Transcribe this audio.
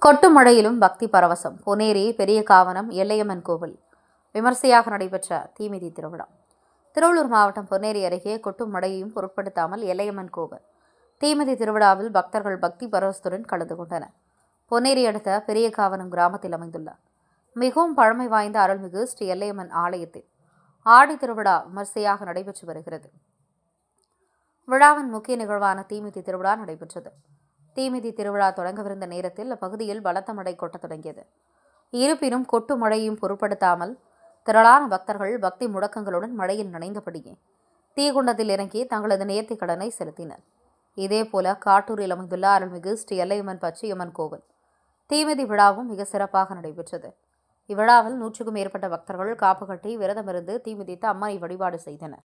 கொட்டு மழையிலும் பக்தி பரவசம். பொன்னேரி பெரிய காவனம் எல்லையம்மன் கோவில் விமர்சையாக நடைபெற்ற தீமிதி திருவிழா. திருவள்ளூர் மாவட்டம் பொன்னேரி அருகே கொட்டும் மழையையும் பொருட்படுத்தாமல் எல்லையம்மன் கோவில் தீமிதி திருவிழாவில் பக்தர்கள் பக்தி பரவசத்துடன் கலந்து கொண்டனர். பொன்னேரி அடுத்த பெரிய காவனம் கிராமத்தில் அமைந்துள்ள மிகவும் பழமை வாய்ந்த அருள்மிகு ஸ்ரீ எல்லையம்மன் ஆலயத்தில் ஆடி திருவிழா விமர்சையாக நடைபெற்று வருகிறது. விழாவின் முக்கிய நிகழ்வான தீமிதி திருவிழா நடைபெற்றது. தீமிதி திருவிழா தொடங்கவிருந்த நேரத்தில் அப்பகுதியில் பலத்த மழை கொட்டத் தொடங்கியது. இருப்பினும் கொட்டு மழையையும் பொருட்படுத்தாமல் திரளான பக்தர்கள் பக்தி முழக்கங்களுடன் மழையில் நனைந்தபடியே தீகுண்டத்தில் இறங்கி தங்களது நேர்த்திக் கடனை செலுத்தினர். இதேபோல காட்டூரில் அமைந்துள்ள அருள்மிகு ஸ்ரீ எல்லையம்மன் பச்சையம்மன் கோவில் தீமிதி விழாவும் மிக சிறப்பாக நடைபெற்றது. இவ்விழாவில் 100க்கும் மேற்பட்ட பக்தர்கள் காப்பு கட்டி விரதமிருந்து தீமிதித்து அம்மனை வழிபாடு செய்தனர்.